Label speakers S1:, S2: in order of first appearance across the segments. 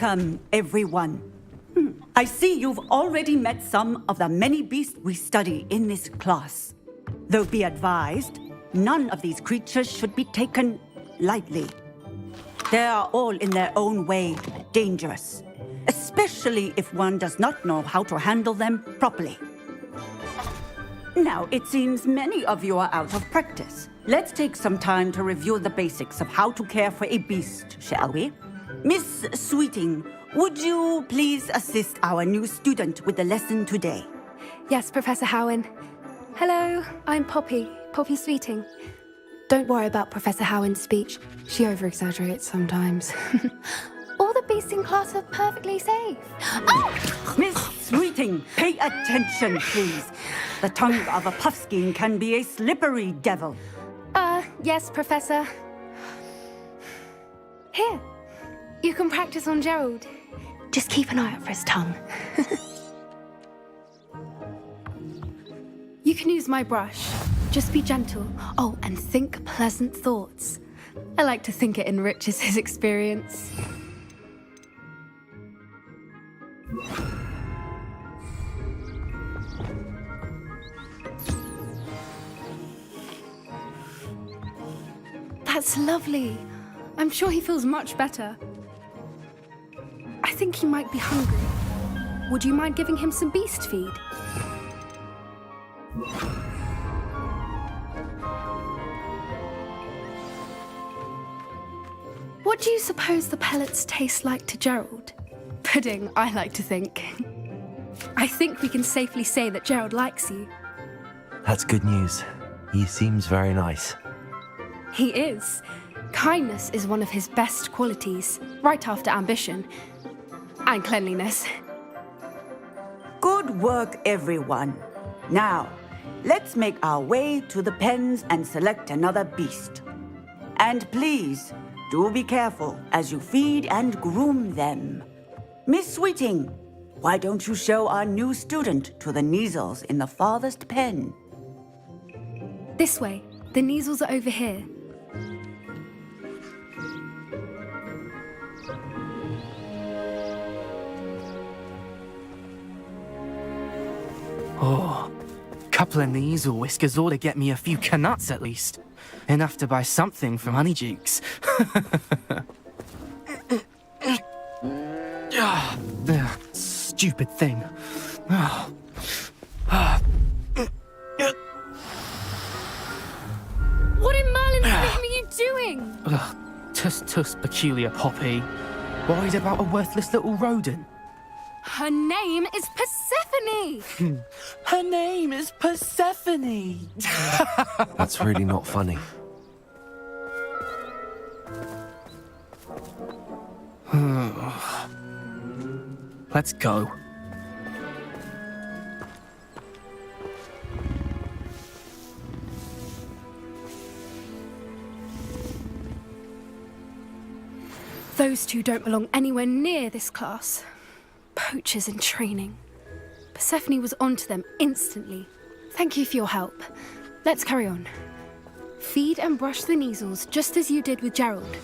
S1: Welcome, everyone. I see you've already met some of the many beasts we study in this class. Though be advised, none of these creatures should be taken lightly. They are all in their own way dangerous, especially if one does not know how to handle them properly. Now, it seems many of you are out of practice. Let's take some time to review the basics of how to care for a beast, shall we? Miss Sweeting, would you please assist our new student with the lesson today?
S2: Yes, Professor Howen. Hello, I'm Poppy Sweeting. Don't worry about Professor Howen's speech. She over-exaggerates sometimes. All the beasts in class are perfectly safe. Oh!
S1: Miss Sweeting, pay attention, please. The tongue of a puffskein can be a slippery devil.
S2: Yes, Professor. Here, you can practice on Gerald. Just keep an eye out for his tongue. You can use my brush. Just be gentle. Oh, and think pleasant thoughts. I like to think it enriches his experience. That's lovely. I'm sure he feels much better. I think he might be hungry. Would you mind giving him some beast feed? What do you suppose the pellets taste like to Gerald? Pudding, I like to think. I think we can safely say that Gerald likes you.
S3: That's good news. He seems very nice.
S2: He is. Kindness is one of his best qualities, right after ambition. And cleanliness.
S1: Good work, everyone. Now, let's make our way to the pens and select another beast. And please, do be careful as you feed and groom them. Miss Sweeting, why don't you show our new student to the Neasels in the farthest pen?
S2: This way. The Neasels are over here.
S4: Oh, couple of Neasel whiskers ought to get me a few canuts at least. Enough to buy something from Honeydukes. Stupid thing.
S2: What in Merlin's name are you doing?
S4: Tuss, peculiar Poppy. Worried about a worthless little rodent.
S2: Her name is Persephone!
S4: Her name is Persephone!
S3: That's really not funny.
S4: Let's go.
S2: Those two don't belong anywhere near this class. Poachers in training. Persephone was onto them instantly. Thank you for your help. Let's carry on. Feed and brush the Neasels just as you did with Gerald.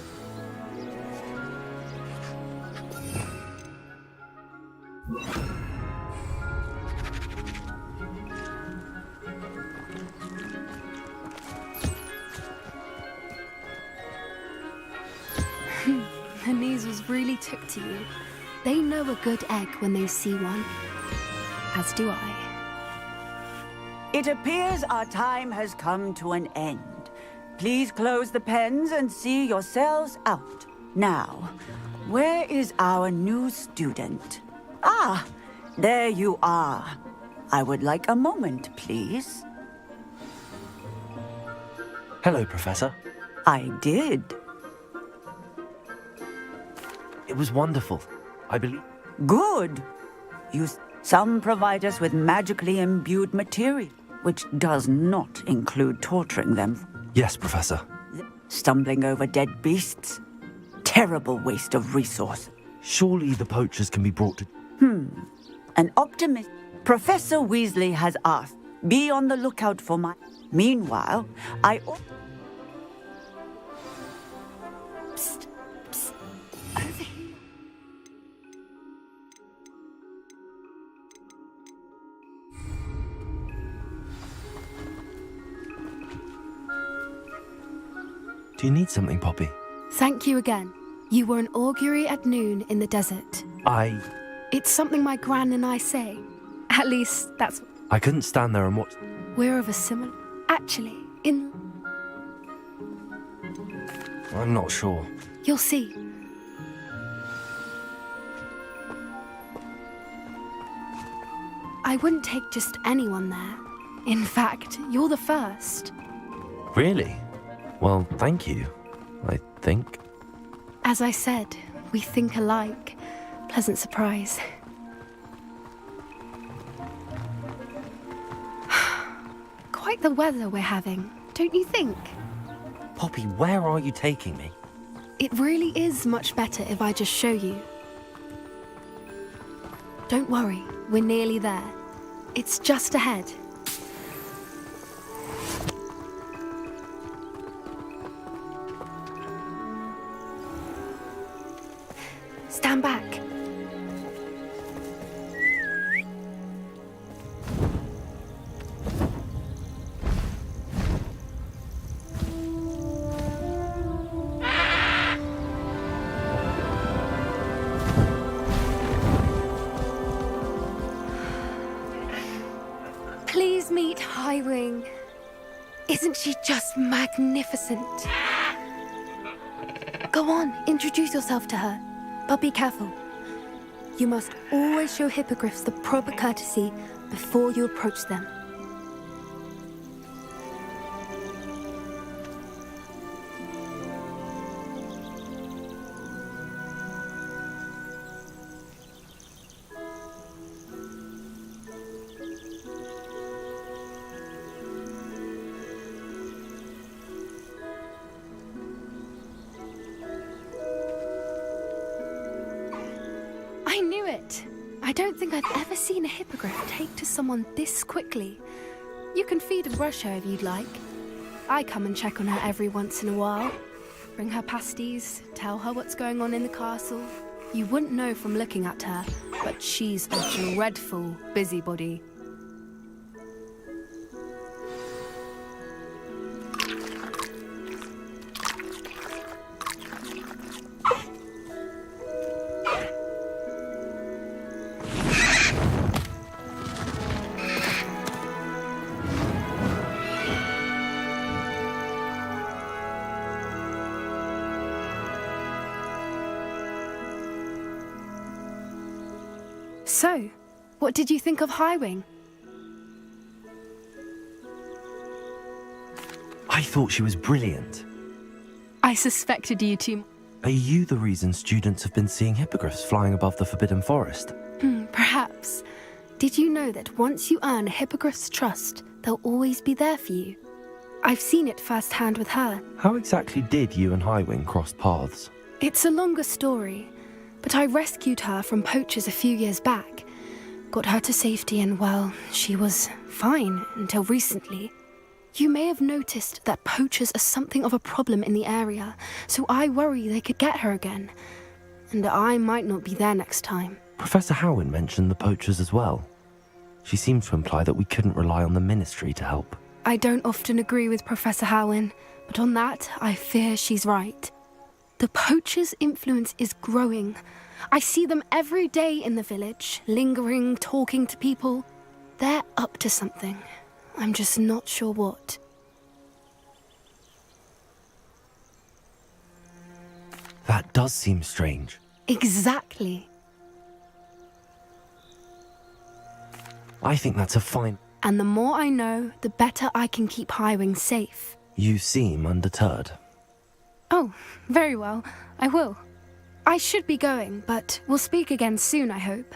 S2: The Neasels really took to you. They know a good egg when they see one. As do I.
S1: It appears our time has come to an end. Please close the pens and see yourselves out. Now, where is our new student? Ah, there you are. I would like a moment, please.
S3: Hello, Professor.
S1: I did.
S3: It was wonderful. I believe...
S1: Good. Some provide us with magically imbued material, which does not include torturing them.
S3: Yes, Professor.
S1: Stumbling over dead beasts. Terrible waste of resource.
S3: Surely the poachers can be brought to...
S1: An optimist. Professor Weasley has asked, be on the lookout for my... Meanwhile, I... Psst. Over here.
S3: Do you need something, Poppy?
S2: Thank you again. You were an augury at noon in the desert.
S3: It's
S2: It's something my gran and I say. At least, that's...
S3: I couldn't stand there and watch...
S2: We're of a similar... Actually,
S3: I'm not sure.
S2: You'll see. I wouldn't take just anyone there. In fact, you're the first.
S3: Really? Well, thank you, I think.
S2: As I said, we think alike. Pleasant surprise. Quite the weather we're having, don't you think?
S3: Poppy, where are you taking me?
S2: It really is much better if I just show you. Don't worry, we're nearly there. It's just ahead. Stand back. Please meet Highwing. Isn't she just magnificent? Go on, introduce yourself to her. But be careful. You must always show hippogriffs the proper courtesy before you approach them. I knew it. I don't think I've ever seen a hippogriff take to someone this quickly. You can feed and brush her if you'd like. I come and check on her every once in a while. Bring her pasties, tell her what's going on in the castle. You wouldn't know from looking at her, but she's a dreadful busybody. So, what did you think of Highwing?
S3: I thought she was brilliant.
S2: I suspected you two.
S3: Are you the reason students have been seeing hippogriffs flying above the Forbidden Forest?
S2: Perhaps. Did you know that once you earn a hippogriff's trust, they'll always be there for you? I've seen it firsthand with her.
S3: How exactly did you and Highwing cross paths?
S2: It's a longer story, but I rescued her from poachers a few years back. Got her to safety and, well, she was fine until recently. You may have noticed that poachers are something of a problem in the area, so I worry they could get her again. And I might not be there next time.
S3: Professor Howin mentioned the poachers as well. She seemed to imply that we couldn't rely on the ministry to help.
S2: I don't often agree with Professor Howin, but on that, I fear she's right. The poachers' influence is growing. I see them every day in the village, lingering, talking to people. They're up to something. I'm just not sure what.
S3: That does seem strange.
S2: Exactly.
S3: I think that's a fine...
S2: And the more I know, the better I can keep Highwing safe.
S3: You seem undeterred.
S2: Oh, very well. I will. I should be going, but we'll speak again soon, I hope.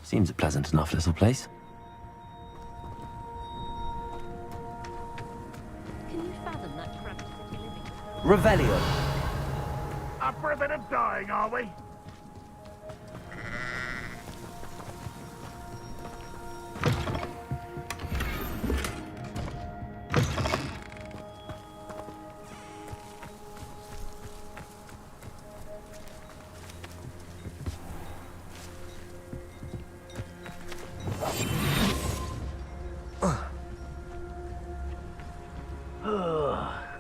S3: Seems a pleasant enough little place.
S5: Can you fathom that cramped city living?
S3: Revelio.
S6: Up for a bit of dying, are we?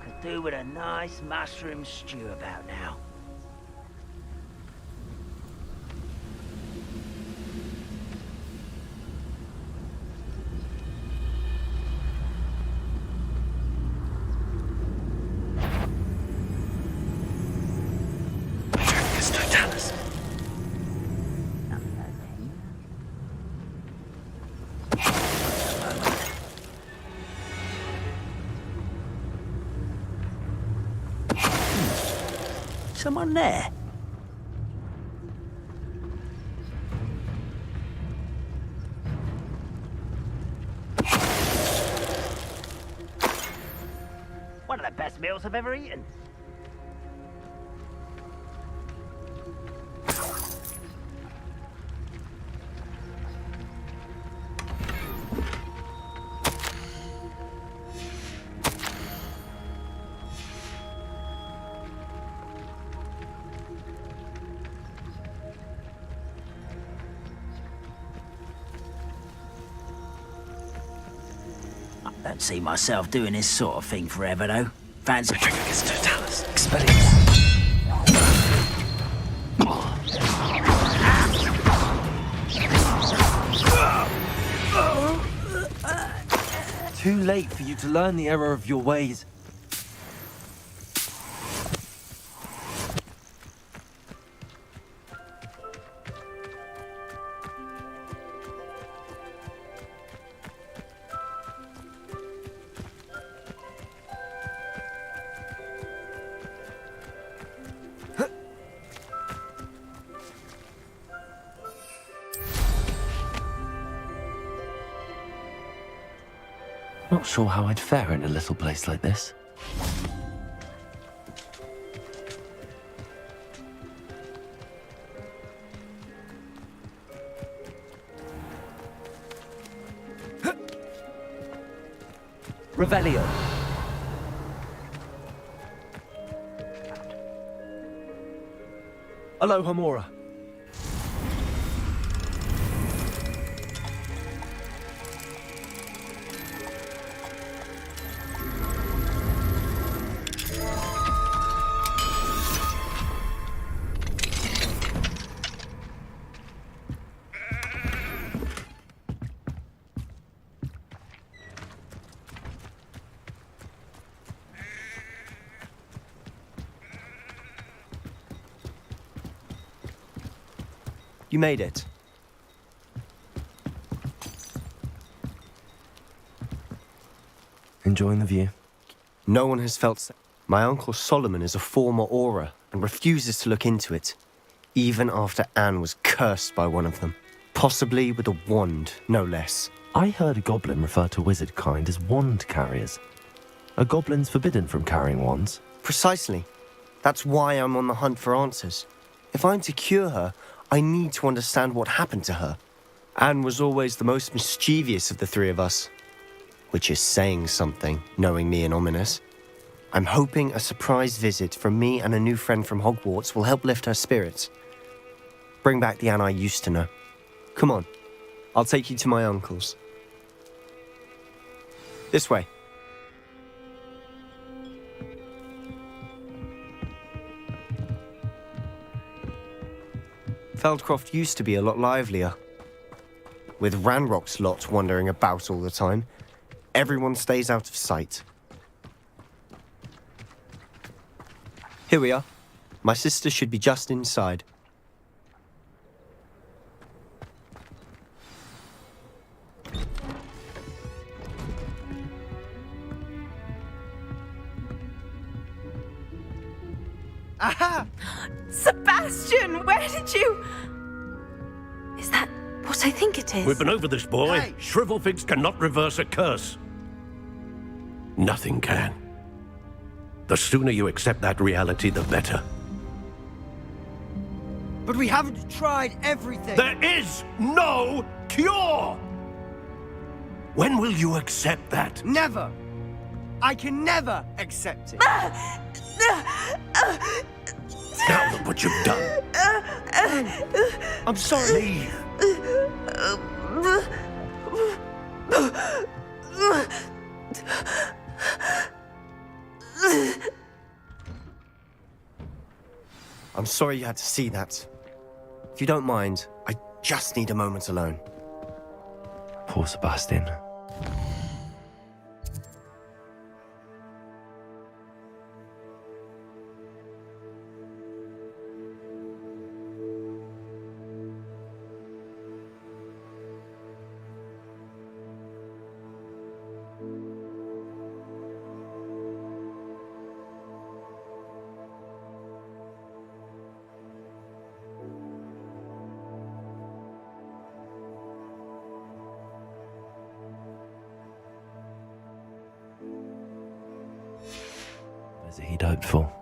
S6: Could do with a nice mushroom stew about now. Someone there? One of the best meals I've ever eaten. Don't see myself doing this sort of thing forever, though. Fancy
S3: Too late for you to learn the error of your ways. Not sure how I'd fare in a little place like this. Revelio. Aloha Mora.
S7: You made it.
S3: Enjoying the view?
S7: No one has felt safe. My uncle Solomon is a former Aura and refuses to look into it, even after Anne was cursed by one of them. Possibly with a wand, no less.
S3: I heard a goblin refer to wizard kind as wand carriers. Are goblins forbidden from carrying wands?
S7: Precisely. That's why I'm on the hunt for answers. If I'm to cure her, I need to understand what happened to her. Anne was always the most mischievous of the three of us. Which is saying something, knowing me and Ominous. I'm hoping a surprise visit from me and a new friend from Hogwarts will help lift her spirits. Bring back the Anne I used to know. Come on, I'll take you to my uncle's. This way. Feldcroft used to be a lot livelier. with Ranrock's lot wandering about all the time, everyone stays out of sight. Here we are. My sister should be just inside.
S8: Aha! Sebastian, where did you...
S2: Is that what I think it is?
S9: We've been over this, boy.
S8: Hey!
S9: Shrivelfigs cannot reverse a curse. Nothing can. The sooner you accept that reality, the better.
S8: But we haven't tried everything.
S9: There is no cure! When will you accept that?
S8: Never. I can never accept it.
S9: Now look what you've done.
S7: I'm sorry.
S9: Leave.
S7: I'm sorry you had to see that. If you don't mind, I just need a moment alone.
S3: Poor Sebastian. As he'd hoped for.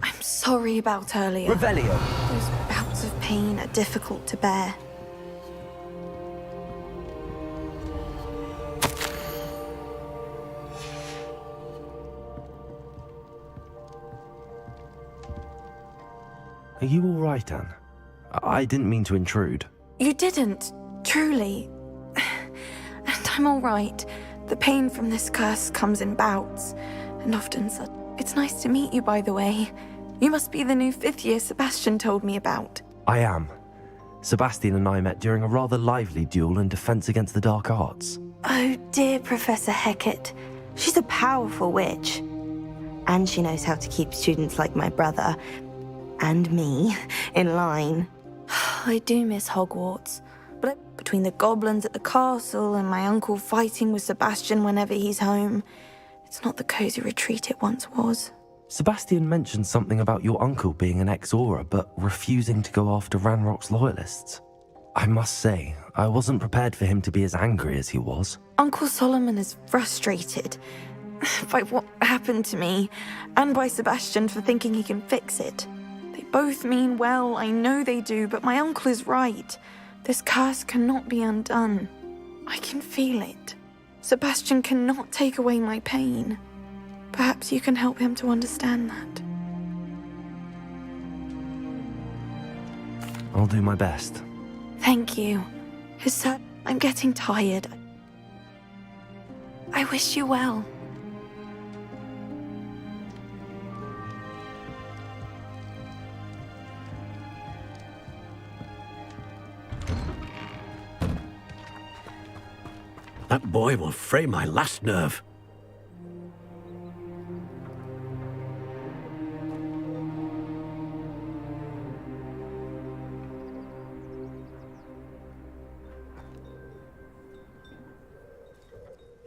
S10: I'm sorry about earlier.
S8: Revelio.
S10: Those bouts of pain are difficult to bear.
S3: Are you all right, Anne? I didn't mean to intrude.
S10: You didn't, truly. And I'm all right. The pain from this curse comes in bouts, and often such. It's nice to meet you, by the way. You must be the new 5th year Sebastian told me about.
S3: I am. Sebastian and I met during a rather lively duel in defense against the dark arts.
S10: Oh, dear Professor Hecat. She's a powerful witch. And she knows how to keep students like my brother, and me, in line. I do miss Hogwarts. But between the goblins at the castle and my uncle fighting with Sebastian whenever he's home, it's not the cozy retreat it once was.
S3: Sebastian mentioned something about your uncle being an ex-Auror, but refusing to go after Ranrock's loyalists. I must say, I wasn't prepared for him to be as angry as he was.
S10: Uncle Solomon is frustrated by what happened to me, and by Sebastian for thinking he can fix it. They both mean well, I know they do, but my uncle is right. This curse cannot be undone. I can feel it. Sebastian cannot take away my pain. Perhaps you can help him to understand that.
S3: I'll do my best.
S10: Thank you. I'm getting tired. I wish you well.
S9: That boy will fray my last nerve.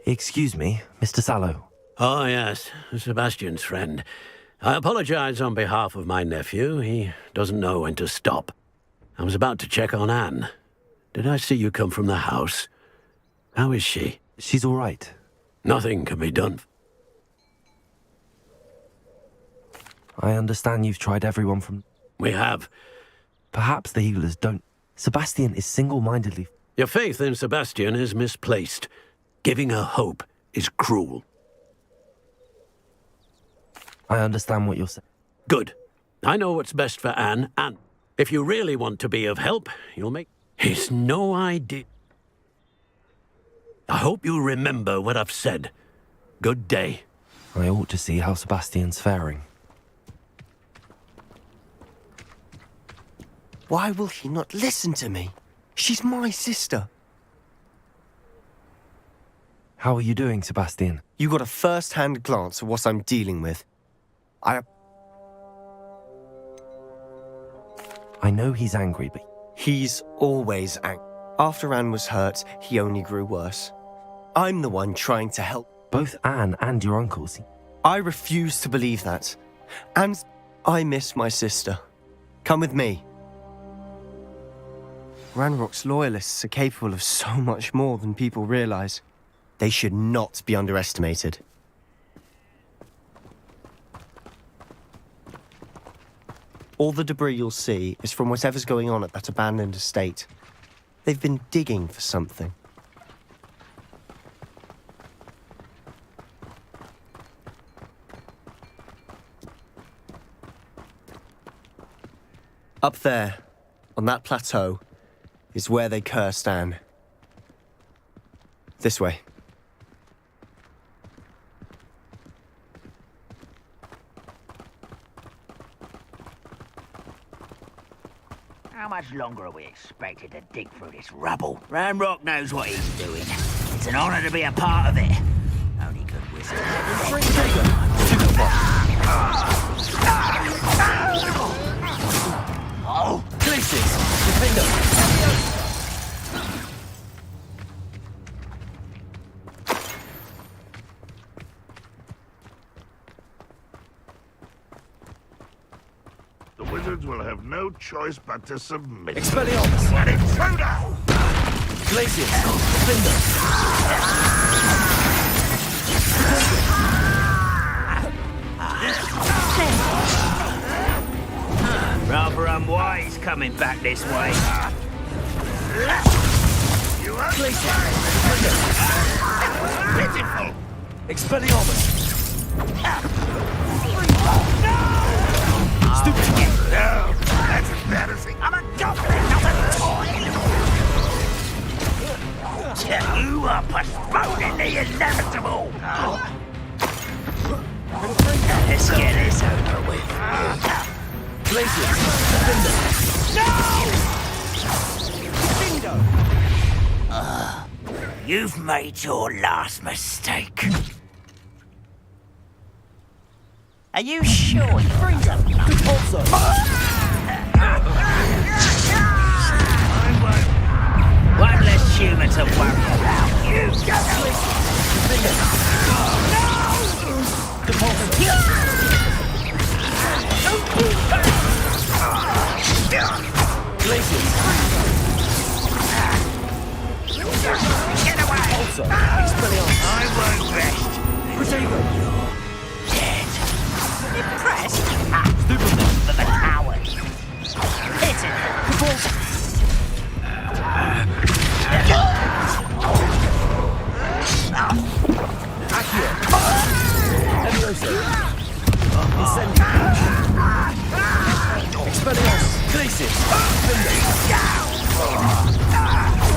S3: Excuse me, Mr. Sallow.
S9: Oh, yes, Sebastian's friend. I apologize on behalf of my nephew. He doesn't know when to stop. I was about to check on Anne. Did I see you come from the house? How is she?
S3: She's all right.
S9: Nothing can be done.
S3: I understand you've tried everyone from...
S9: We have.
S3: Perhaps the healers don't... Sebastian is single-mindedly...
S9: Your faith in Sebastian is misplaced. Giving her hope is cruel.
S3: I understand what you're saying.
S9: Good. I know what's best for Anne, and if you really want to be of help, you'll make... It's no idea. I hope you remember what I've said. Good day.
S3: I ought to see how Sebastian's faring.
S7: Why will he not listen to me? She's my sister.
S3: How are you doing, Sebastian?
S7: You got a first-hand glance at what I'm dealing with. I
S3: know he's angry, but
S7: He's always angry. After Anne was hurt, he only grew worse. I'm the one trying to help.
S3: both Anne and your uncle seem...
S7: I refuse to believe that. And I miss my sister. Come with me. Ranrock's loyalists are capable of so much more than people realize. They should not be underestimated. All the debris you'll see is from whatever's going on at that abandoned estate. They've been digging for something. Up there, on that plateau, is where they cursed Anne. This way.
S6: How much longer are we expected to dig through this rubble? Ranrock knows what he's doing. It's an honor to be a part of it. Only good wizards. Oh,
S7: Places! Defender!
S11: The wizards will have no choice but to submit.
S7: Expelliarmus!
S11: An intruder!
S7: Places! Defender!
S6: rather unwise coming back this way.
S11: You are pitiful!
S7: Expelliarmus!
S11: Stupid! No, that's embarrassing.
S6: I'm a goblin, not a toy! You are postponing the inevitable! Let's get this over with.
S7: Places!
S6: No! Bingo! You've made your last mistake. Are you sure you're something? One less human to worry about. You Get away! I won't rest. You're dead. Impressed? For the coward. Hit it.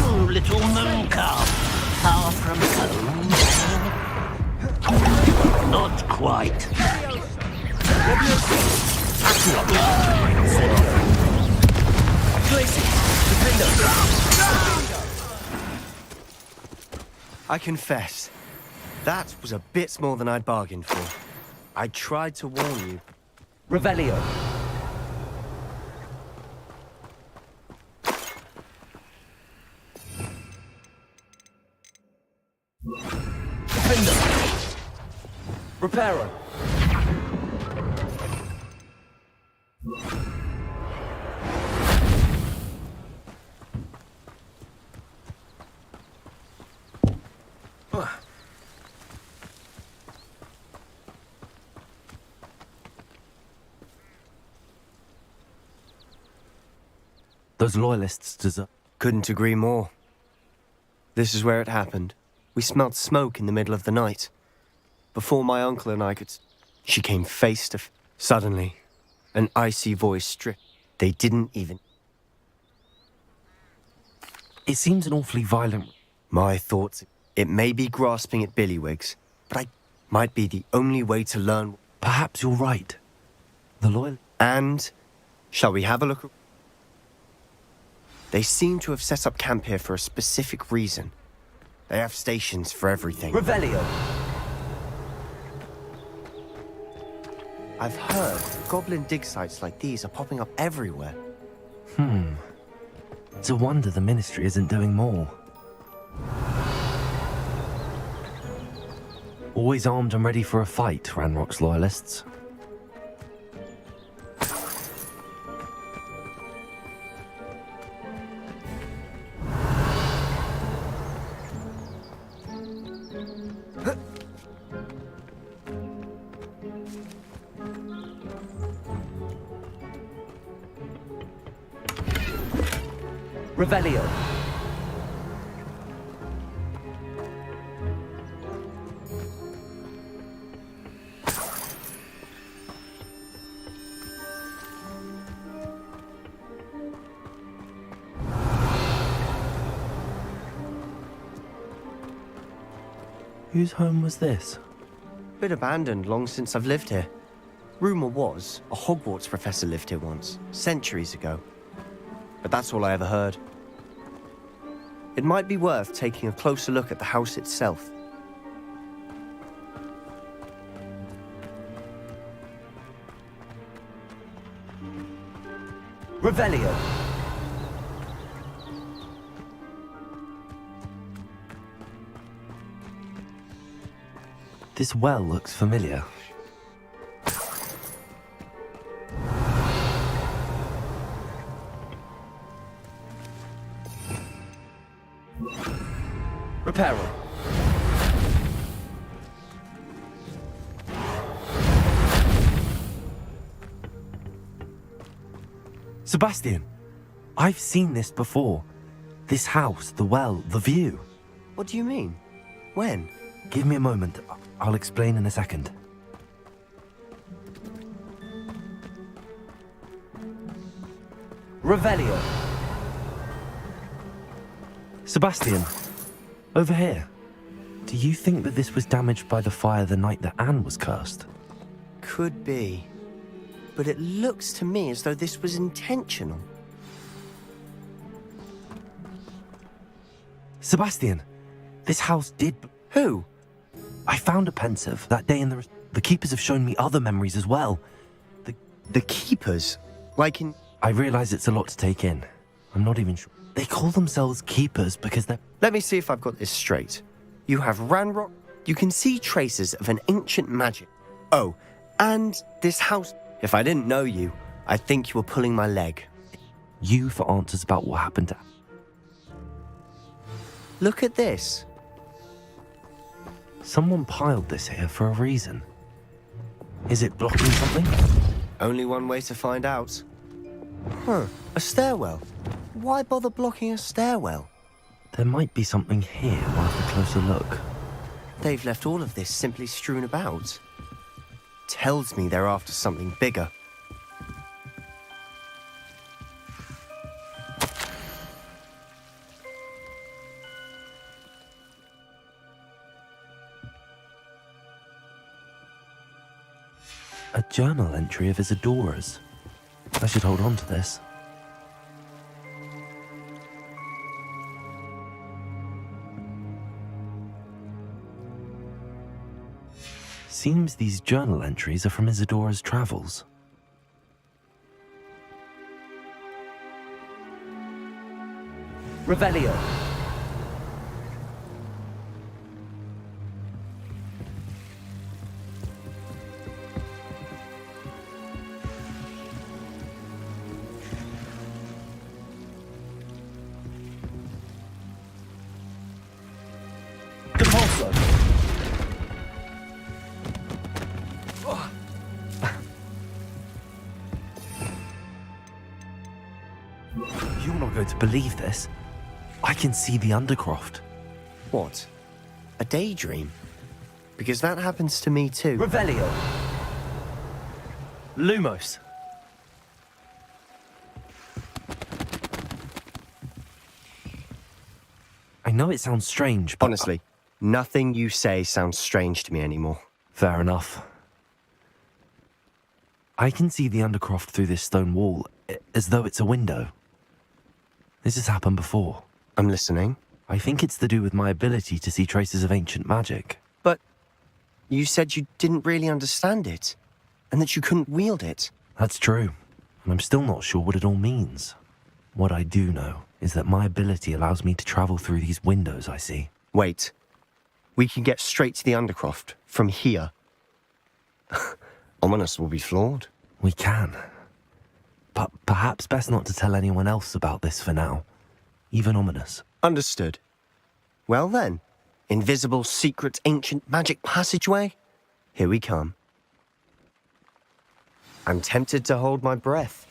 S6: Oh, little moon calf. Far from home. Not quite.
S7: I confess, that was a bit more than I'd bargained for. I tried to warn you.
S8: Revelio. Defender. Reparo.
S3: Those loyalists deserve...
S7: Couldn't agree more. This is where it happened. We smelled smoke in the middle of the night. Before my uncle and I could... She came face to... Suddenly, an icy voice stripped. They didn't even...
S3: It seems an awfully violent...
S7: My thoughts... It may be grasping at billywigs, but I might be the only way to learn...
S3: Perhaps you're right. The loyal...
S7: And... Shall we have a look? They seem to have set up camp here for a specific reason. They have stations for everything.
S12: Revelio.
S7: I've heard goblin dig sites like these are popping up everywhere.
S3: It's a wonder the Ministry isn't doing more. Always armed and ready for a fight, Ranrock's loyalists.
S12: Revelio.
S3: Whose home was this?
S7: Been abandoned long since I've lived here. Rumour was, a Hogwarts professor lived here once, centuries ago. But that's all I ever heard. It might be worth taking a closer look at the house itself.
S12: Revelio.
S3: This well looks familiar.
S12: Reparo.
S3: Sebastian, I've seen this before. This house, the well, the view.
S7: What do you mean? When?
S3: Give me a moment. I'll explain in a second.
S12: Revelio.
S3: Sebastian, over here. Do you think that this was damaged by the fire the night that Anne was cursed?
S7: Could be. But it looks to me as though this was intentional.
S3: Sebastian, this house did...
S7: Who?
S3: I found a pensive that day in the keepers have shown me other memories as well.
S7: The keepers? Like in...
S3: I realize it's a lot to take in. I'm not even sure. They call themselves keepers because they're...
S7: Let me see if I've got this straight. You have Ranrock. You can see traces of an ancient magic. Oh, and this house... If I didn't know you, I'd think you were pulling my leg.
S3: You for answers about what happened to...
S7: Look at this.
S3: Someone piled this here for a reason. Is it blocking something?
S7: Only one way to find out. Huh, a stairwell. Why bother blocking a stairwell?
S3: There might be something here worth a closer look.
S7: They've left all of this simply strewn about. Tells me they're after something bigger.
S3: A journal entry of Isadora's. I should hold on to this. Seems these journal entries are from Isadora's travels.
S12: Revelio. Compulso.
S3: You're not going to believe this. I can see the Undercroft.
S7: What? A daydream? Because that happens to me too.
S12: Revelio.
S3: Lumos. I know it sounds strange, but...
S7: Honestly, nothing you say sounds strange to me anymore.
S3: Fair enough. I can see the Undercroft through this stone wall, as though it's a window. This has happened before.
S7: I'm listening.
S3: I think it's to do with my ability to see traces of ancient magic.
S7: But you said you didn't really understand it, and that you couldn't wield it.
S3: That's true, and I'm still not sure what it all means. What I do know is that my ability allows me to travel through these windows I see.
S7: Wait. We can get straight to the Undercroft from here. Ominous will be flawed.
S3: We can. But perhaps best not to tell anyone else about this for now. Even Ominous.
S7: Understood. Well then, invisible, secret, ancient magic passageway? Here we come. I'm tempted to hold my breath.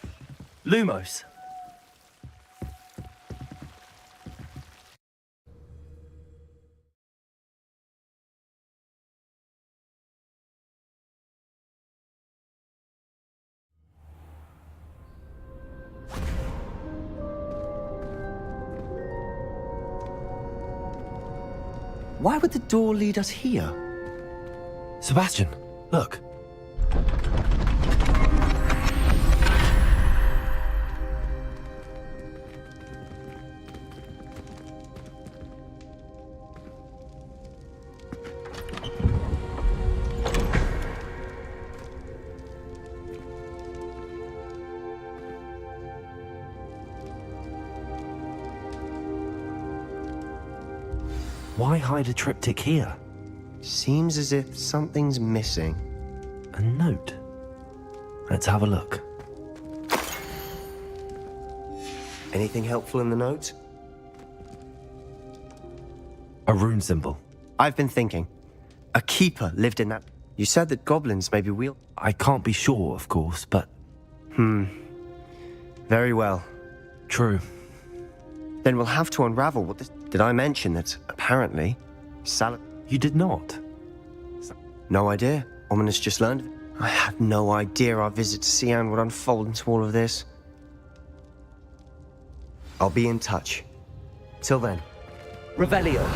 S12: Lumos.
S7: Why would the door lead us here?
S3: Sebastian, look. Why hide a triptych here?
S7: Seems as if something's missing.
S3: A note. Let's have a look.
S7: Anything helpful in the note?
S3: A rune symbol.
S7: I've been thinking. A keeper lived in that. You said that goblins maybe wield.
S3: I can't be sure, of course, but...
S7: Very well.
S3: True.
S7: Then we'll have to unravel what this... Did I mention that, apparently,
S3: You did not.
S7: No idea. Ominous just learned. I had no idea our visit to Sian would unfold into all of this. I'll be in touch. Till then.
S12: Revelio.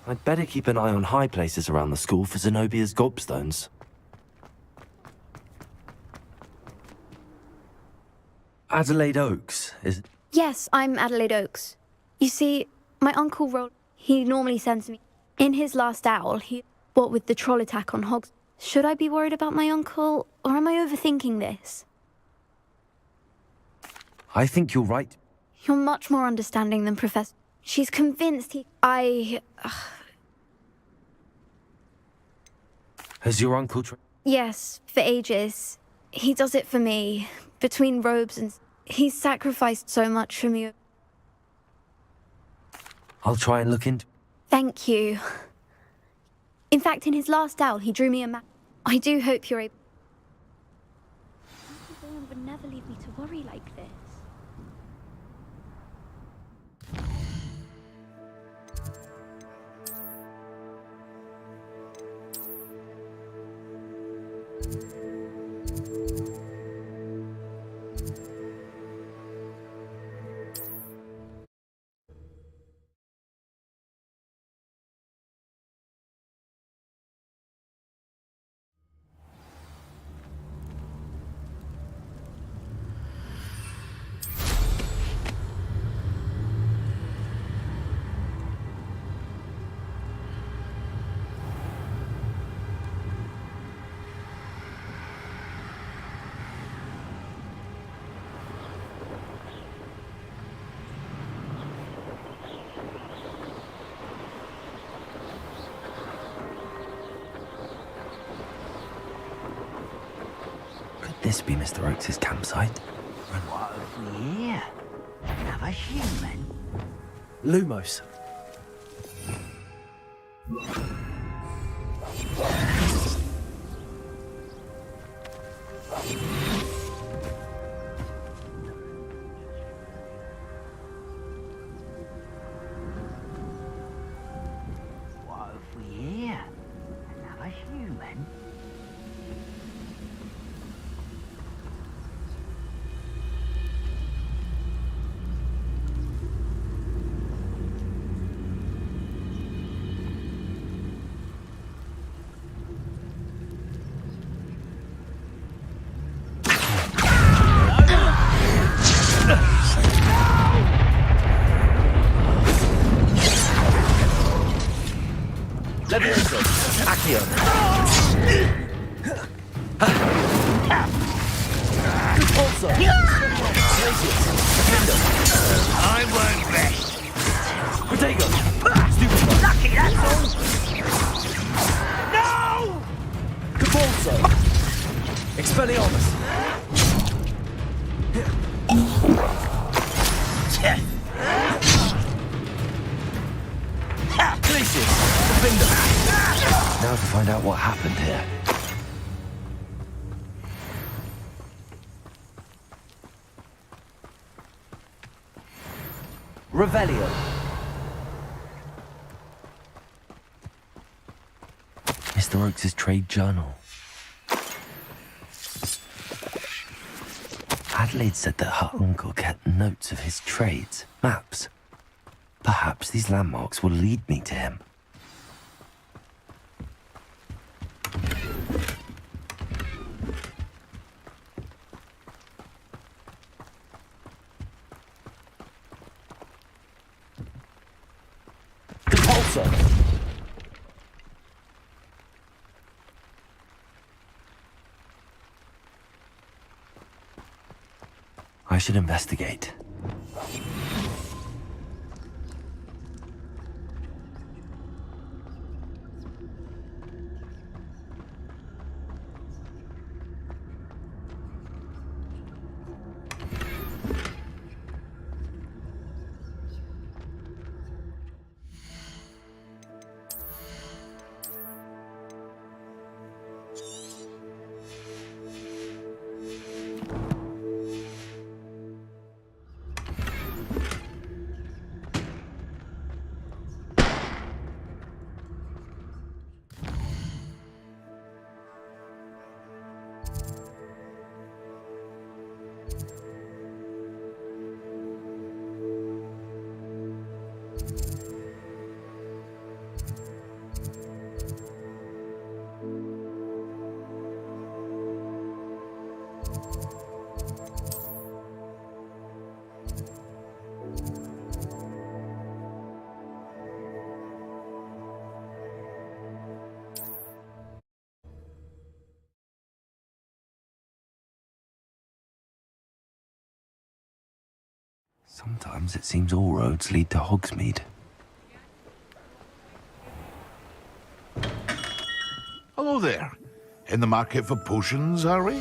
S3: I'd better keep an eye on high places around the school for Zenobia's gobstones. Adelaide Oaks, is...
S13: Yes, I'm Adelaide Oaks. You see, my uncle he normally sends me. In his last owl, what with the troll attack on Hogs. Should I be worried about my uncle, or am I overthinking this?
S3: I think you're right.
S13: You're much more understanding than Professor. She's convinced
S3: Has your uncle...
S13: Yes, for ages. He does it for me. Between robes and... He's sacrificed so much for me.
S3: I'll try and look into...
S13: Thank you. In fact, in his last owl, he drew me a map. I do hope you're able... Uncle Bowen would never leave me to worry like this.
S3: This be Mr. Oakes' campsite?
S6: And what have we here? Another human?
S12: Lumos.
S6: What have we here? Another human?
S12: Levioso. Accio. Also.
S6: I won't rest.
S12: Protego. Stupid.
S6: Lucky, that's all. No!
S12: Capulso. Expelliarmus.
S3: Now to find out what happened here.
S12: Revelio.
S3: Mr. Oakes' trade journal. Adelaide said that her uncle kept notes of his trades, maps. Perhaps these landmarks will lead me to him. I should investigate. Sometimes it seems all roads lead to Hogsmeade.
S11: Hello there. In the market for potions, are we?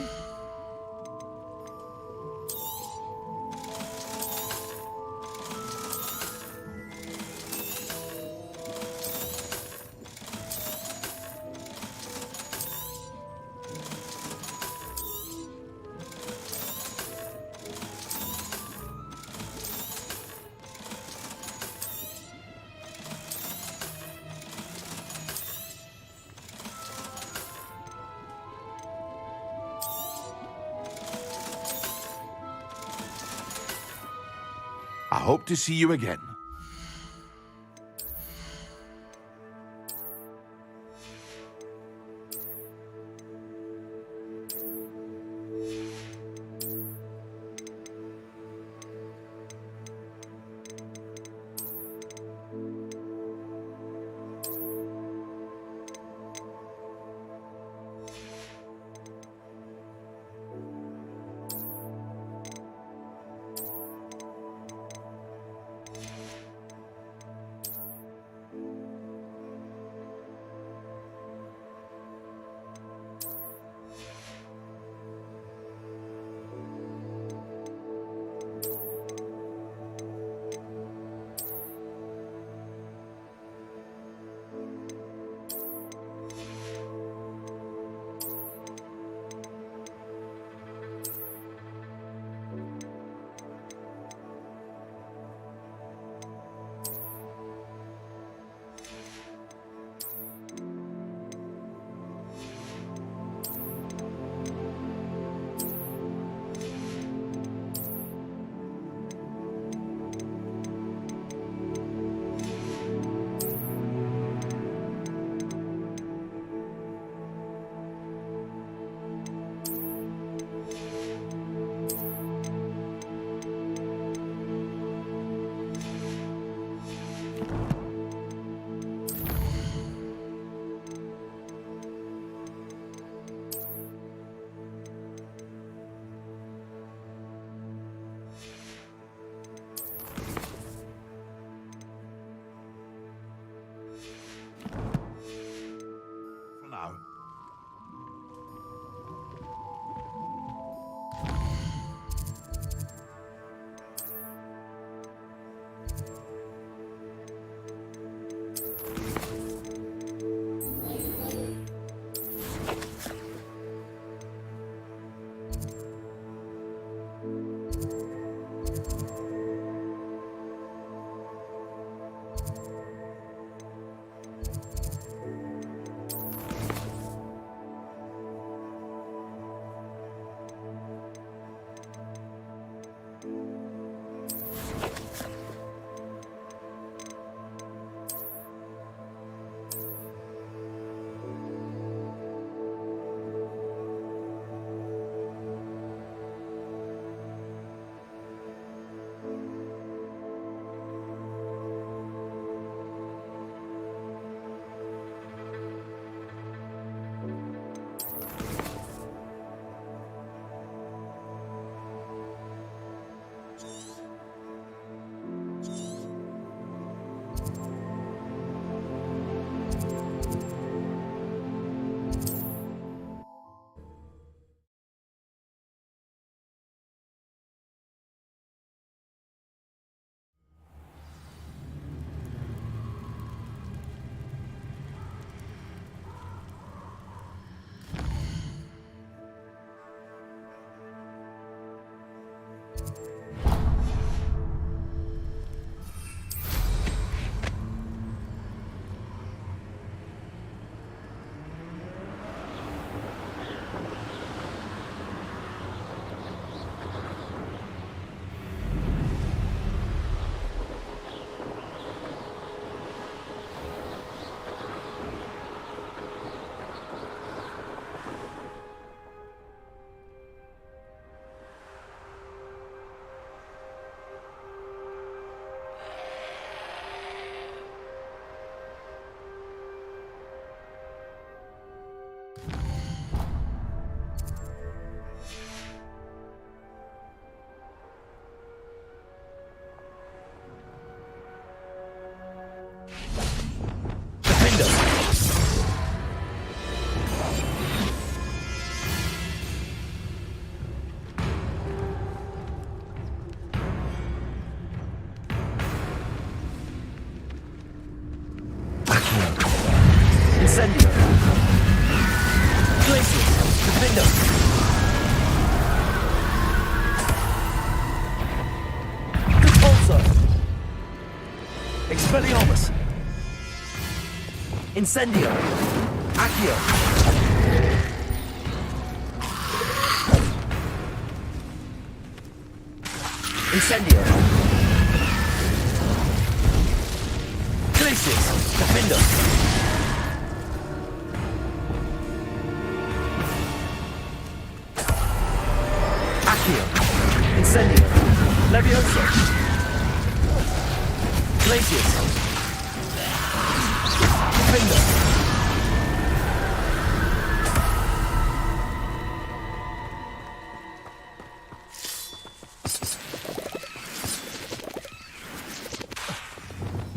S11: hope to see you again.
S12: Incendio! Glacius! Defendo! Repulsor! Expelliarmus! Incendio! Accio! Incendio! Glacius! Defender! Accio! Incendio! Levioso! Glacius! Defender!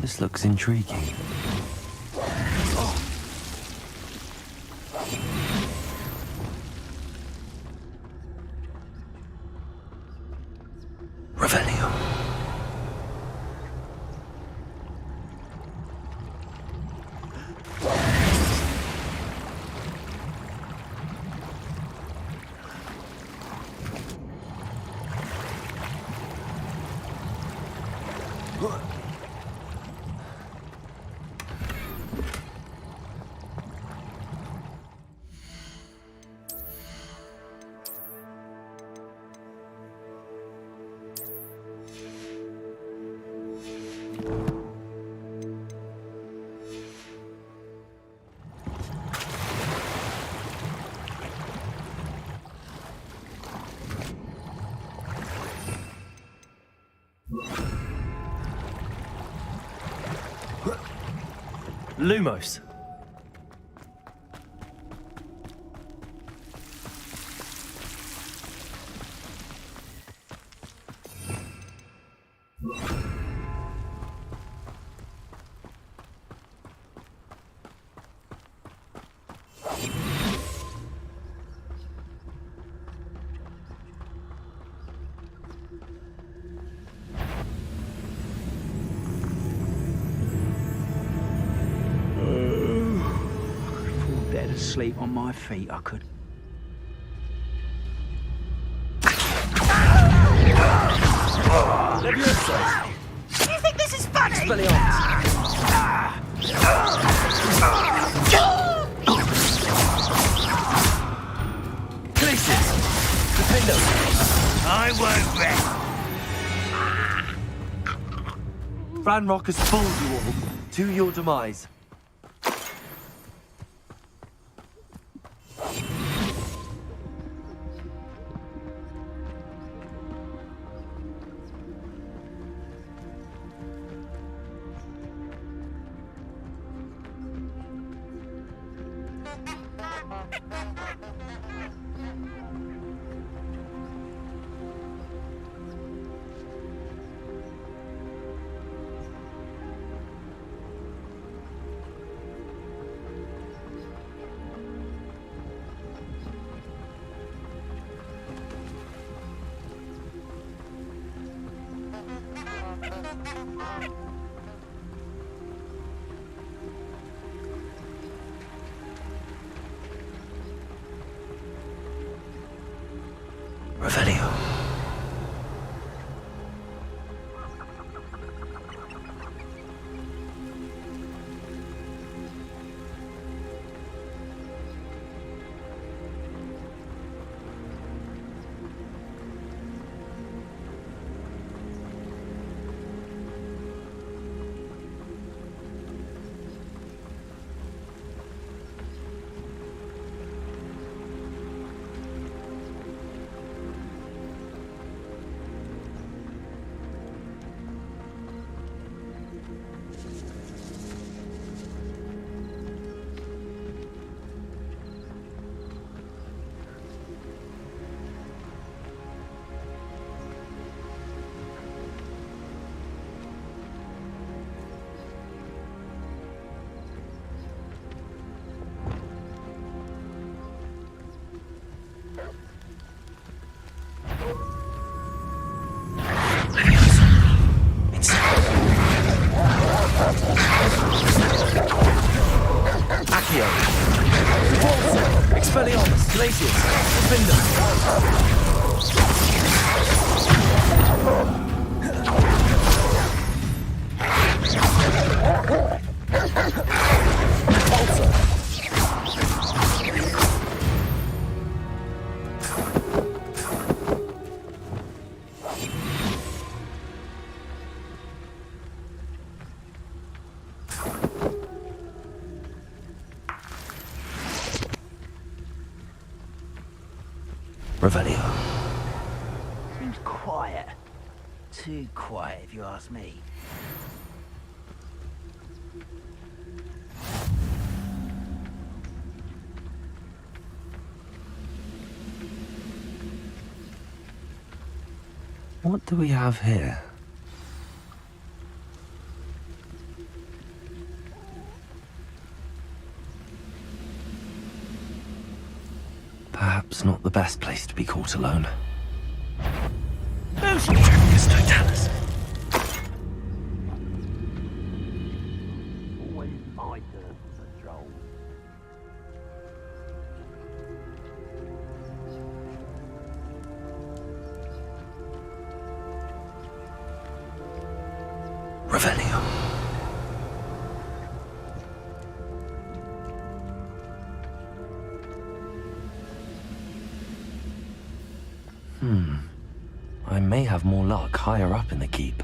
S3: This looks intriguing. Revelio.
S12: Lumos.
S6: Dead asleep on my feet, I could.
S12: Levioso!
S6: Do you think this is funny?
S12: Expelliarmus! Glacius! Defender!
S6: I won't rest.
S12: Ranrock has fooled you all. To your demise.
S3: Revelio.
S12: Accio! Repulsor! Expelliarmus! Glacius! Defender!
S3: Revelio.
S6: Seems quiet. Too quiet, if you ask me.
S3: What do we have here? Perhaps not the best place to be caught alone. Tragus Totalis.
S6: Always my turn for patrol.
S3: Revelio. I may have more luck higher up in the keep.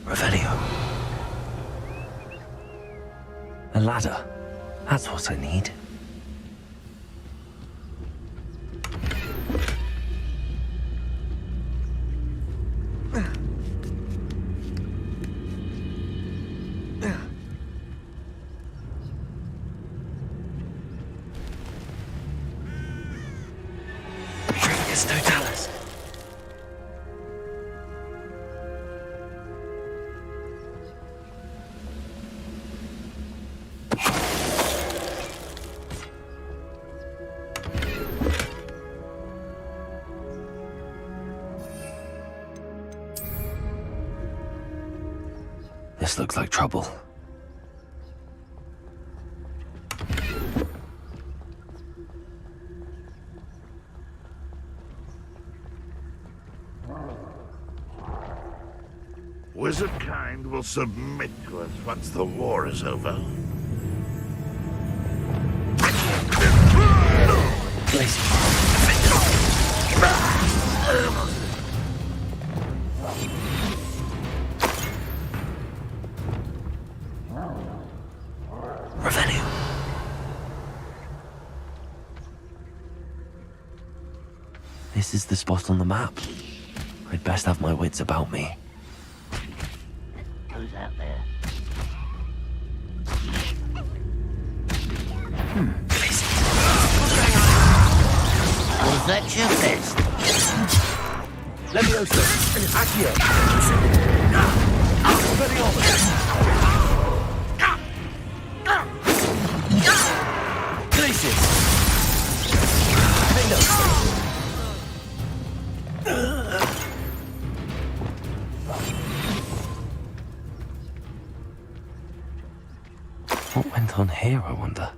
S3: Revelio. A ladder. That's what I need. Tragus Totalis. This looks like trouble.
S11: Wizard kind will submit to us once the war is over.
S3: Revelio. This is the spot on the map. I'd best have my wits about me.
S6: Who's out there? Was that your best?
S12: Leviosa. Accio. Glacius.
S3: What went on here, I wonder?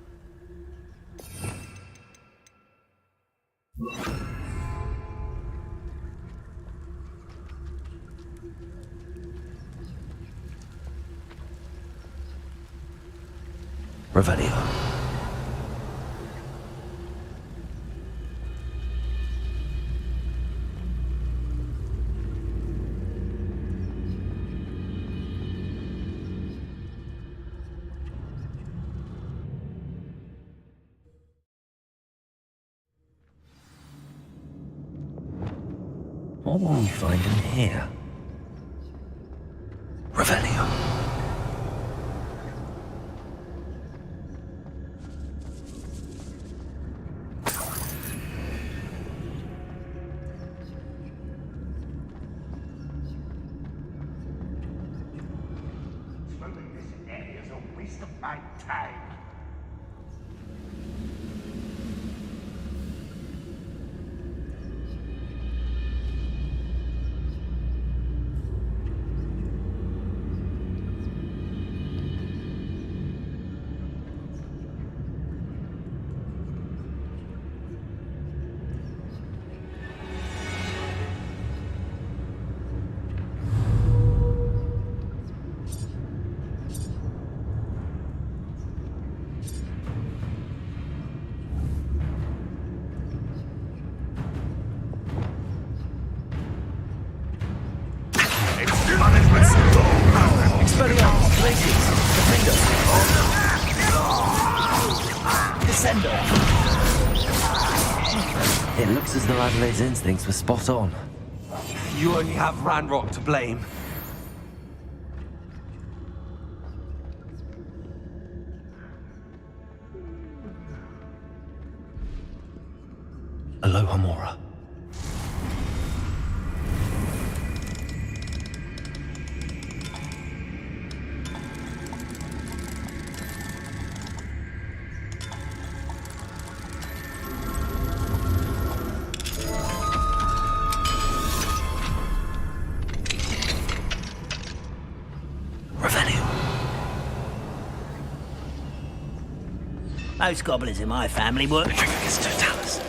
S3: Revelio. What will we find in here? Revelio.
S11: waste of my time.
S12: Expelliarmus, Glacius, Defender. Descender.
S3: It looks as though Adelaide's instincts were spot on.
S12: You only have Ranrock to blame.
S3: Aloha Mora.
S6: Most gobblers in my family work.
S3: Trigus Totalis.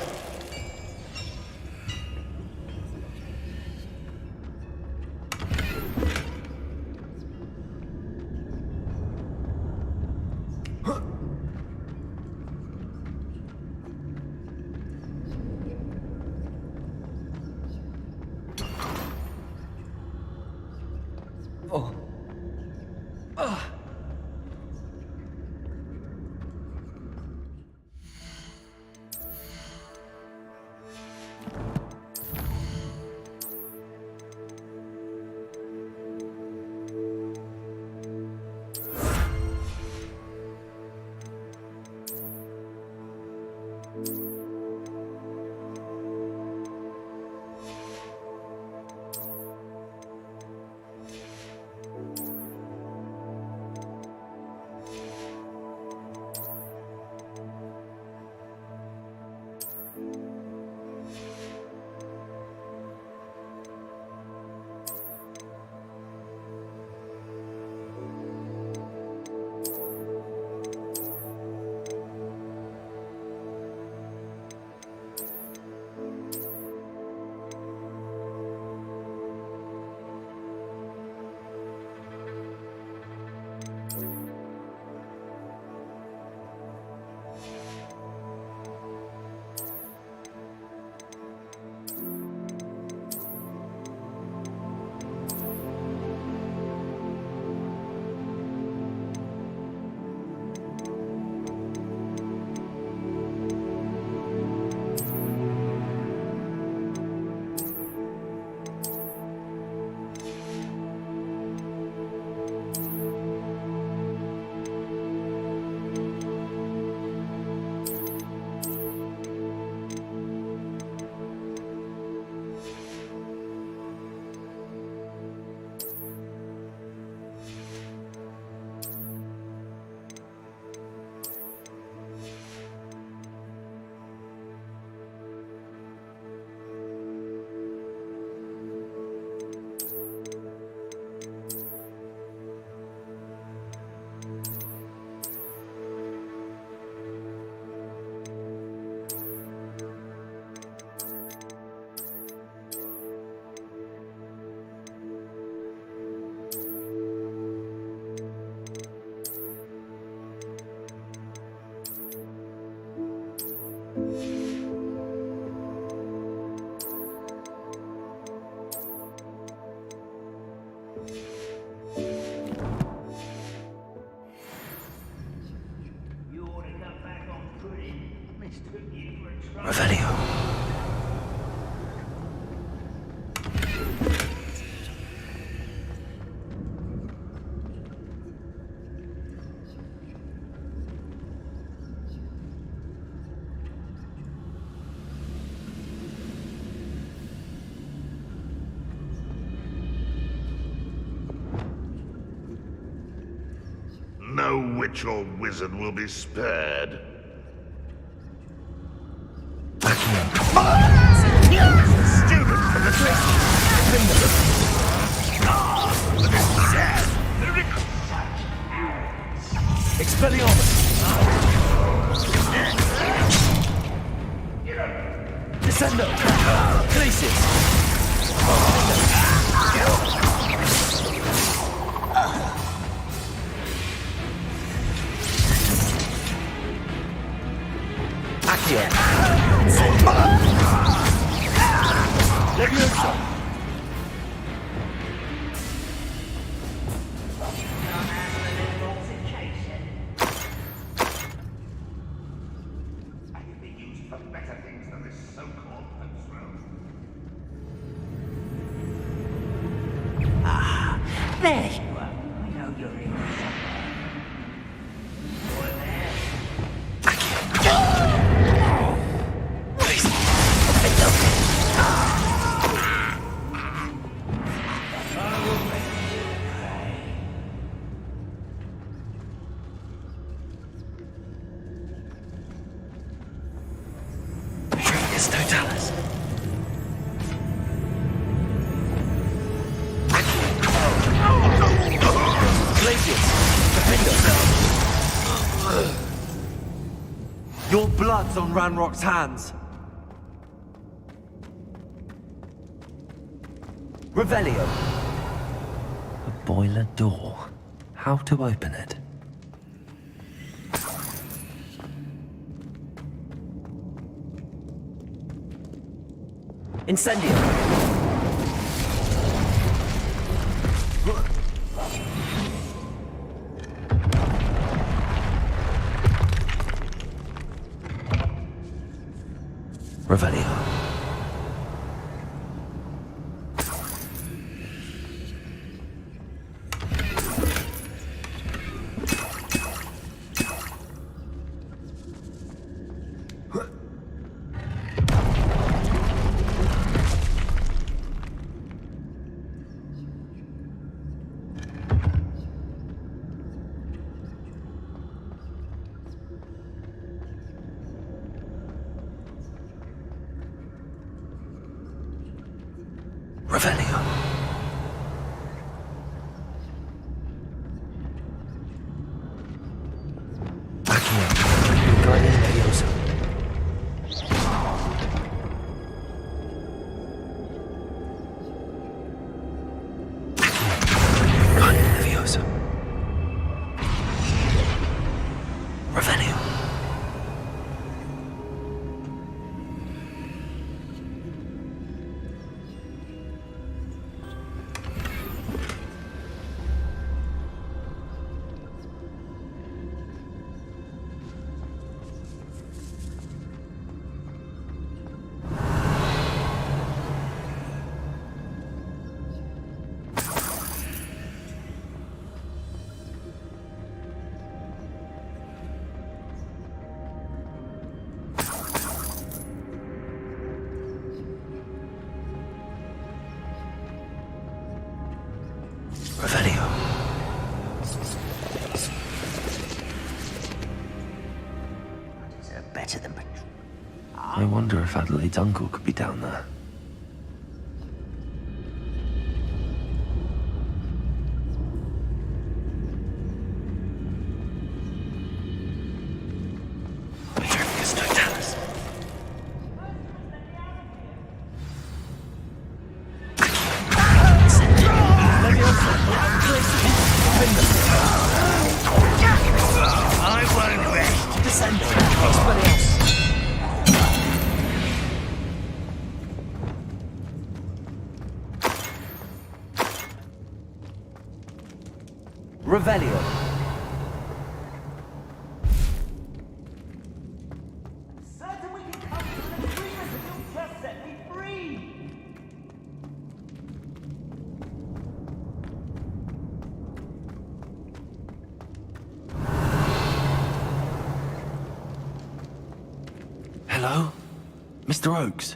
S11: witch or wizard will be spared.
S12: Student from the Expelliarmus! Descendo! Glacius! Accio! Leviosa!
S6: There you are. I know you're in
S12: Tragus Totalis! Your blood's on Ranrock's hands. Revelio.
S3: A boiler door. How to open it?
S12: Incendio.
S3: Revelio. Revelio. Accio. Guardian Leviosa. Guardian Leviosa. Revelio. Revelio.
S6: better than...
S3: I wonder if Adelaide's uncle could be down there.
S12: Revelio.
S6: Certain we can come to an agreement if you'll just set me free!
S3: Hello? Mr. Oakes?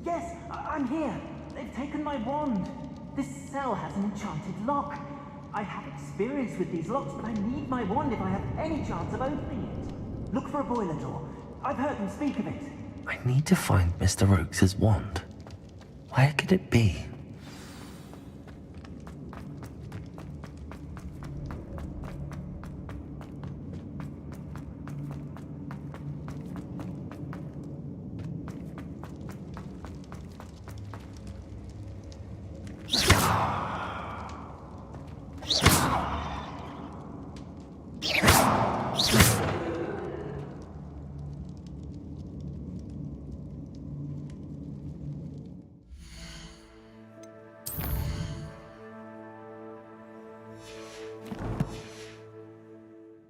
S6: Yes, I'm here. They've taken my wand. This cell has an enchanted lock.
S12: I have experience with these locks, but I need my wand if I have any chance of opening it. Look for a boiler door. I've heard them speak of it.
S3: I need to find Mr. Oakes' wand. Where could it be?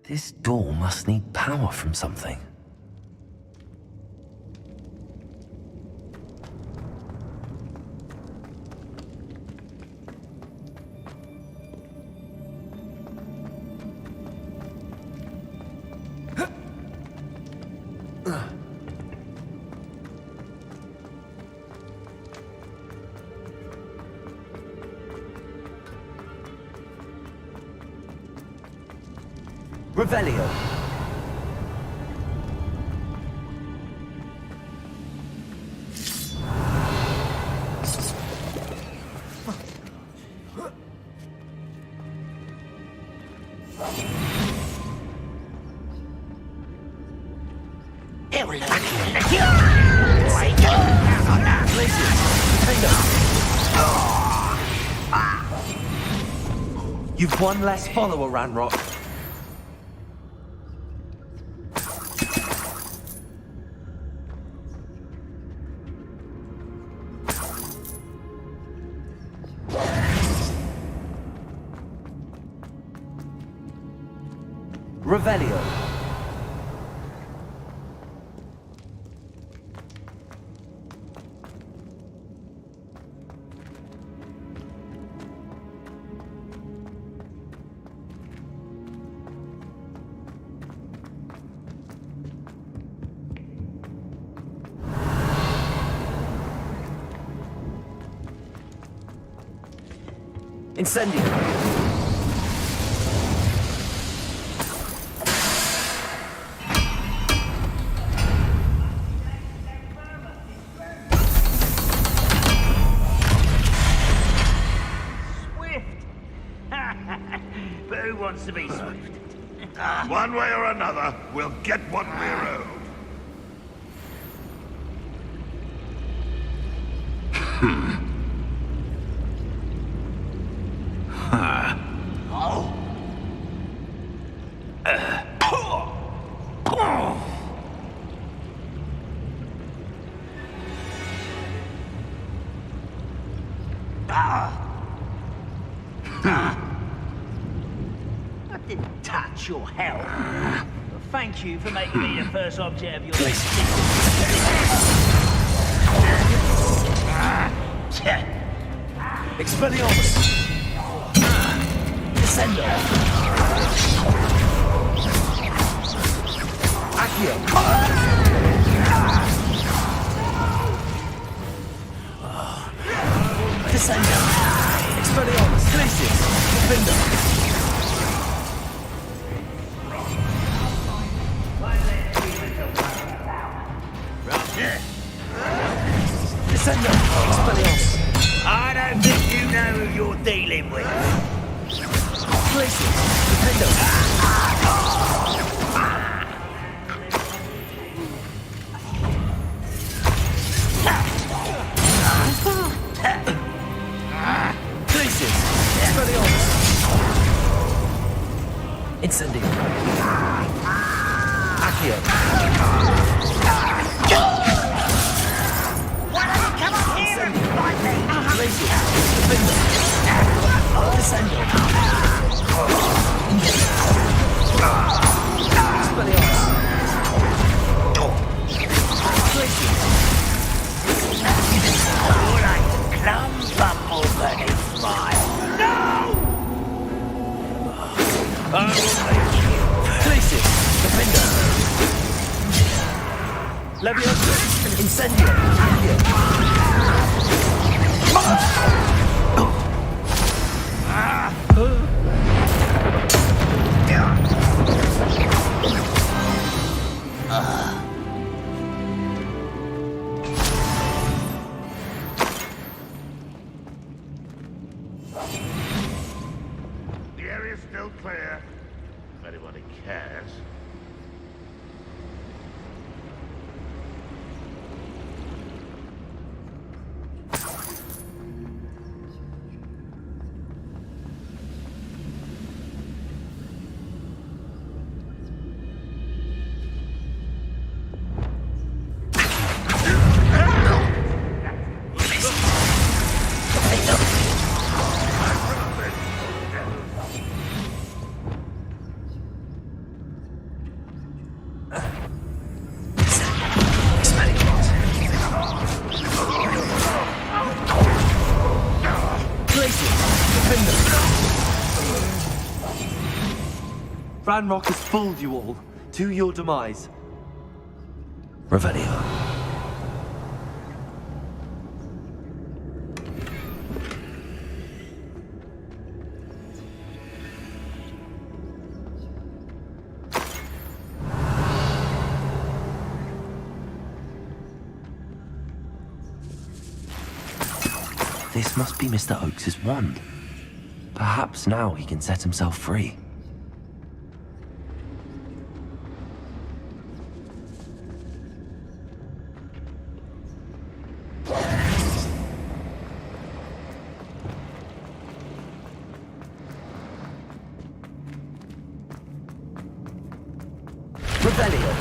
S3: This door must need power from something.
S12: Revelio. You've one less follower, Ranrock. Revelio. Incendio.
S6: But who wants to be swift?
S11: One way or another, we'll get what we're owed.
S6: I didn't touch your hell. But thank you for making me the first object of your
S12: Expelliarmus. Descendo. Accio. Descendo. Expelliarmus. Glacius. Defender. Descendo. Expelliarmus.
S6: I don't think you know who you're dealing with.
S12: Glacius. Defender. Glacius. Expelliarmus. Incendio. Accio.
S6: Why don't you come up here and fight me?
S12: Glacius. Defender. Descendo. Expelliarmus. Glacius.
S6: You're like a clump bumble beneath mine. No! I will make you.
S12: Glacius. Defender. Leviosa. Incendio. Accio.
S11: The area's still clear. If anybody cares.
S14: Ranrock has fooled you all, to your demise.
S3: Revelio. This must be Mr. Oakes's wand. Perhaps now he can set himself free. Revelio.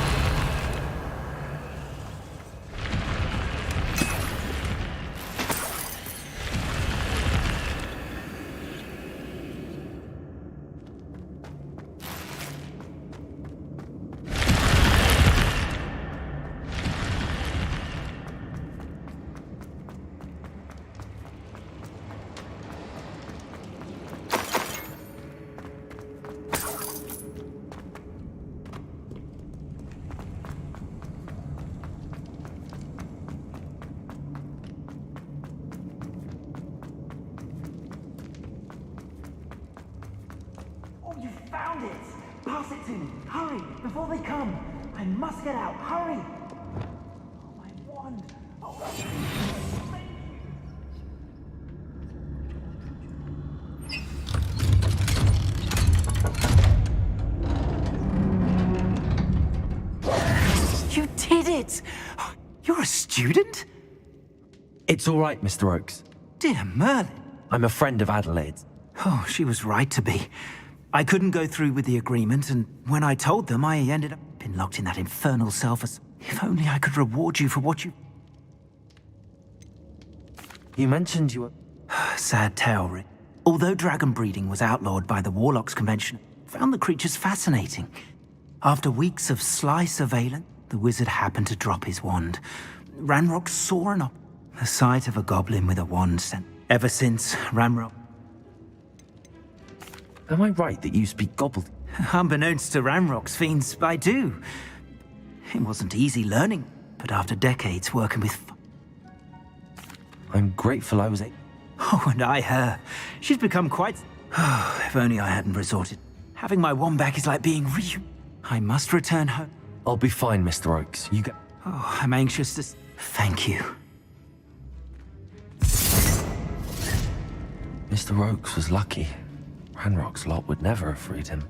S12: Oh, you found it! Pass it to me! Hurry! Before they come! I must get out! Hurry! Oh, my wand! Oh, thank you!
S6: You did it! You're a student?
S3: It's all right, Mr. Oakes.
S6: Dear Merlin.
S3: I'm a friend of Adelaide's.
S6: Oh, she was right to be. I couldn't go through with the agreement, and when I told them, I ended up being locked in that infernal cell for... If only I could reward you for what you...
S3: You mentioned you were...
S6: Sad tale, Rick. Although dragon breeding was outlawed by the Warlocks Convention, I found the creatures fascinating. After weeks of sly surveillance, the wizard happened to drop his wand. Ranrock saw an op... The sight of a goblin with a wand sent... Ever since, Ranrock...
S3: Am I right that you speak gobbled?
S6: Unbeknownst to Ranrock's fiends, I do. It wasn't easy learning, but after decades working with...
S3: I'm grateful I was able...
S6: Oh, and I her. She's become quite... Oh, if only I hadn't resorted. Having my wand back is like being I must return home.
S3: I'll be fine, Mr. Oakes. You go...
S6: Oh, I'm anxious to... Thank you.
S3: Mr. Oakes was lucky. Ranrock's lot would never have freed him.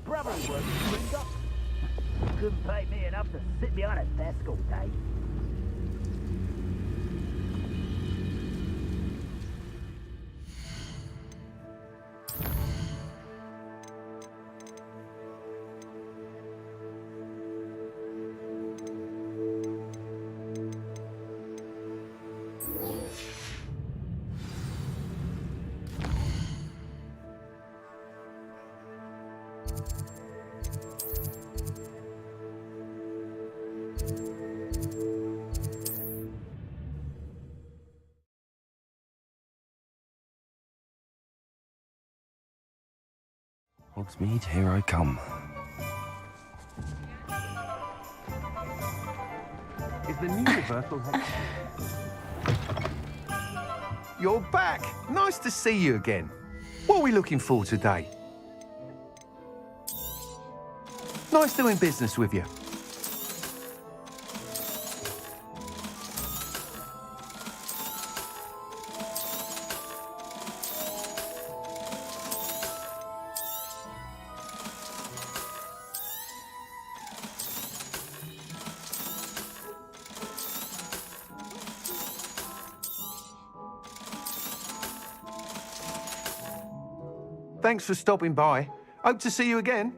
S12: brother who works at Springbok. Couldn't pay me enough to sit behind a desk all day.
S3: Hogsmeade, here I come.
S15: Is the new universal You're back! Nice to see you again. What are we looking for today? Nice doing business with you. Thanks for stopping by. Hope to see you again.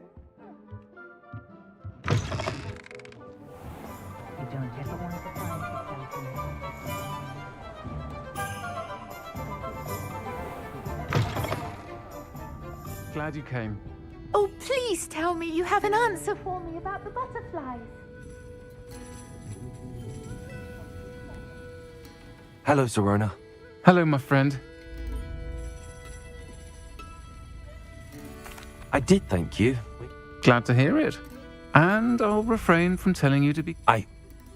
S16: Glad you came.
S17: Oh, please tell me you have an answer for me about the butterflies.
S3: Hello, Serona.
S16: Hello, my friend.
S3: I did thank you.
S16: Glad to hear it. And I'll refrain from telling you to be...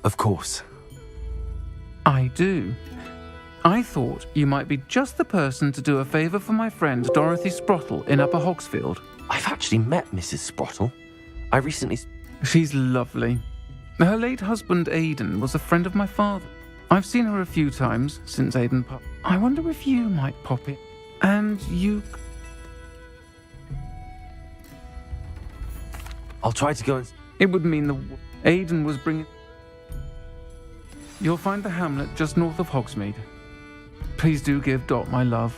S3: Of course.
S16: I do. I thought you might be just the person to do a favour for my friend Dorothy Sprottle in Upper Hogsfield.
S3: I've actually met Mrs. Sprottle. I recently...
S16: She's lovely. Her late husband Aidan was a friend of my father. I've seen her a few times since Aidan passed. I wonder if you might pop in. And you...
S3: I'll try to go and...
S16: It would mean the... Aidan was bringing... You'll find the hamlet just north of Hogsmeade. Please do give Dot my love.